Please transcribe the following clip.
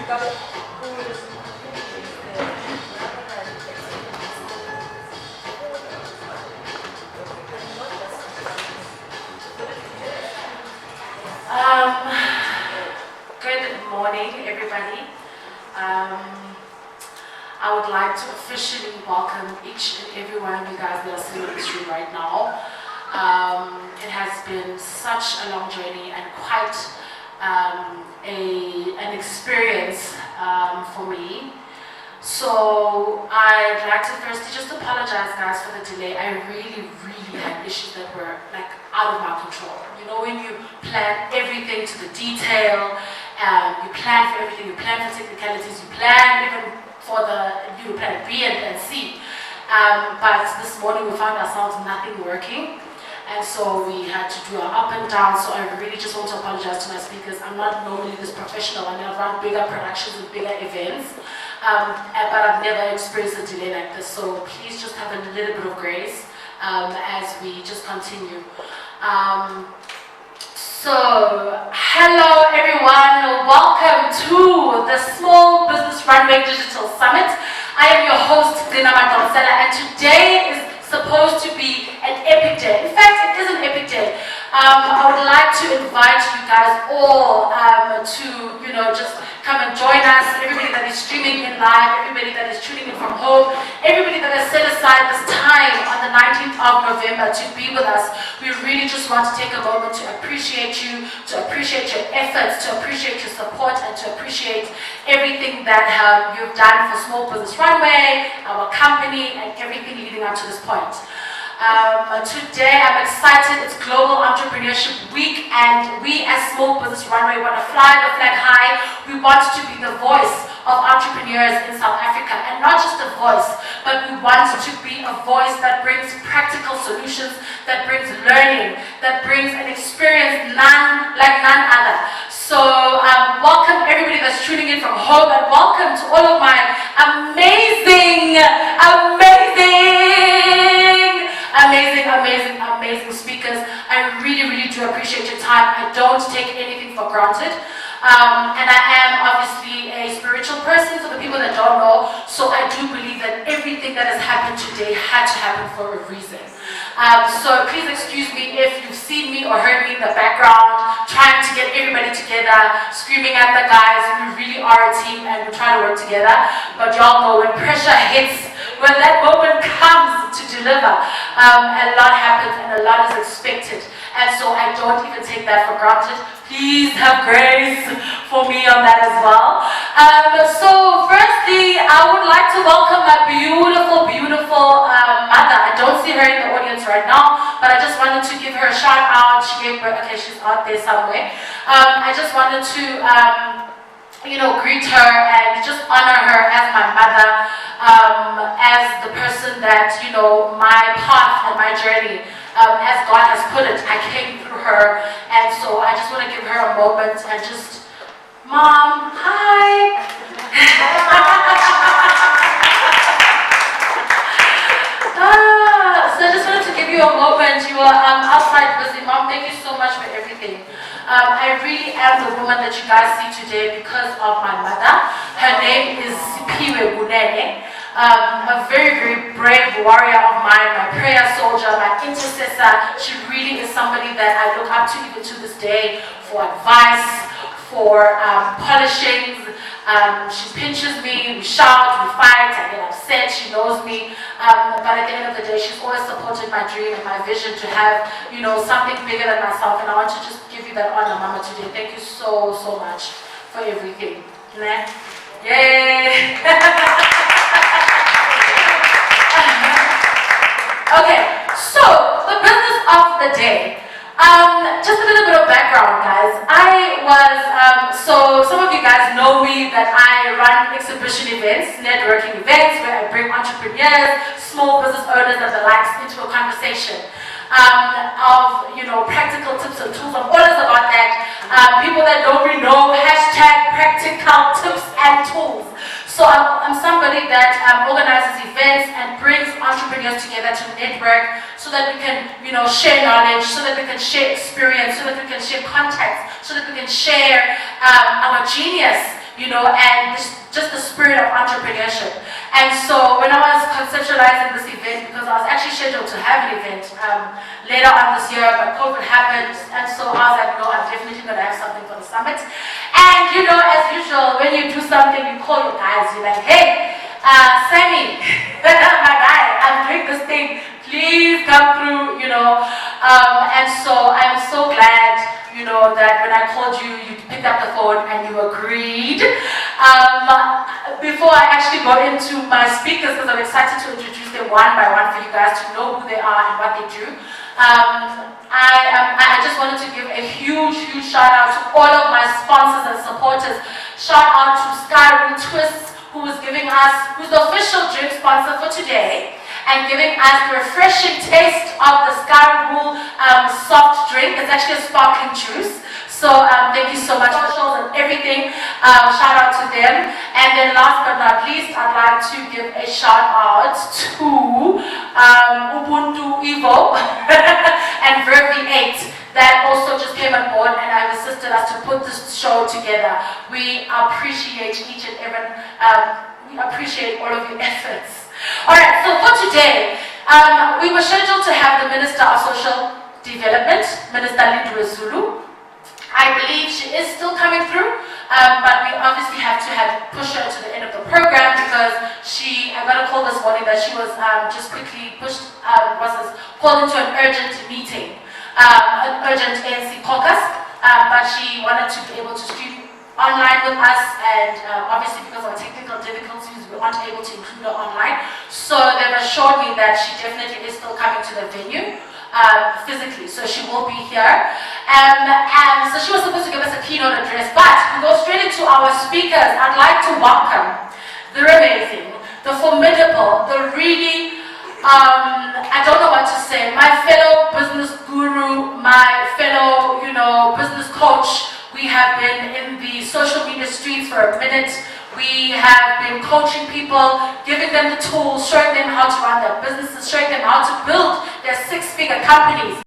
Good morning, everybody. I would like to officially welcome each and every one of you guys that are sitting in this room right now. It has been such a long journey and quite an experience for me. So I'd like to firstly just apologize, guys, for the delay. I really had issues that were like out of my control. You know, when you plan everything to the detail, you plan for everything, you plan for technicalities, you plan even for you plan B and C. But this morning we found ourselves nothing working. And so we had to do our up and down. So I really just want to apologize to my speakers. I'm not normally this professional. I run bigger productions and bigger events. But I've never experienced a delay like this. So please just have a little bit of grace as we just continue. So, hello everyone. Welcome to the Small Business Runway Digital Summit. I am your host, Dina Madonsela, and today is supposed to be an epic day. In fact, it is an epic day. I would like to invite you guys all to, just come and join us. Everybody that is streaming in live, everybody that is tuning in from home, everybody that has set aside this time on the 19th of November to be with us. We really just want to take a moment to appreciate you, to appreciate your efforts, to appreciate your support, and to appreciate everything that you've done for Small Business Runway, our company, and everything leading up to this point. Today I'm excited. It's Global Entrepreneurship Week, and we as Small Business Runway want to fly the flag high. We want to be the voice of entrepreneurs in South Africa, and not just a voice, but we want to be a voice that brings practical solutions, that brings learning, that brings an experience none other. So welcome everybody that's tuning in from home, and welcome to all of my amazing speakers. I really do appreciate your time. I don't take anything for granted. And I am obviously a spiritual person, for the people that don't know, so I do believe that everything that has happened today had to happen for a reason. So please excuse me if you've seen me or heard me in the background trying to get everybody together, screaming at the guys. We really are a team and we try to work together, but y'all know when pressure hits, when that moment comes to deliver, a lot happens and a lot is expected. And so I don't even take that for granted. Please have grace for me on that as well. So firstly, I would like to welcome my beautiful mother. I don't see her in the audience right now, but I just wanted to give her a shout out. She gave birth, okay, she's out there somewhere. I just wanted to greet her and just honor her as my mother, as the person that, my path and my journey, as God has put it, I came through her. And so I just want to give her a moment and just, Mom, hi. So I just wanted to give you a moment. You are outside busy. Mom, thank you so much for everything. I really am the woman that you guys see today because of my mother. Her name is Sipiwe Bunene, a very brave warrior of mine, my prayer soldier, my intercessor. She really is somebody that I look up to even to this day for advice, for polishings. She pinches me, we shout, we fight, I get upset, she knows me. But at the end of the day, she's always supported my dream and my vision to have, something bigger than myself. And I want to just give you that honor, Mama, today. Thank you so much for everything. Yay! Okay, so the business of the day. Just a little bit of background, guys. I was, so some of you guys know me that I run exhibition events, networking events, where I bring entrepreneurs, small business owners and the likes into a conversation of, practical tips and tools. I'm always about that. People that don't really know, #practical tips and tools. So I'm somebody that organizes events and brings entrepreneurs together to network so that we can, share knowledge, so that we can share experience, so that we can share contacts, so that we can share our genius and just the spirit of entrepreneurship. And so when I was conceptualizing this event, because I was actually scheduled to have an event later on this year, but COVID happened, and so I was like, no, I'm definitely going to have something for the summit. And as usual, when you do something, you call your guys, you're like, hey, Sammy, my guy, I'm doing this thing, please come through, and so I'm so glad, that when I called you, you picked up the phone and you agreed. Before I actually go into my speakers, because I'm excited to introduce them one by one for you guys to know who they are and what they do, I just wanted to give a huge shout out to all of my sponsors and supporters. Shout out to Skyroom Twists, who's the official drink sponsor for today, and giving us the refreshing taste of the Skyroom soft drink. It's actually a sparkling juice. So thank you so much for shows and everything. Shout out to them. And then last but not least, I'd like to give a shout out to Ubuntu Evo and Verve8 that also just came on board and have assisted us to put this show together. We appreciate each and every, we appreciate all of your efforts. Alright, so for today, we were scheduled to have the Minister of Social Development, Minister Lindwe Zulu. I believe she is still coming through, but we obviously have to push her to the end of the program because I got a call this morning that she was just quickly called into an urgent meeting, an urgent ANC caucus, but she wanted to be able to stream online with us, and obviously because of technical difficulties, we weren't able to include her online. So they've assured me that she definitely is still coming to the venue. Physically, so she will be here. And so she was supposed to give us a keynote address, but we go straight into our speakers. I'd like to welcome the amazing, the formidable, the really, I don't know what to say, my fellow business guru, my fellow, business coach. We have been in the social media streets for a minute. We have been coaching people, giving them the tools, showing them how to run their businesses, showing them how to build their six-figure companies.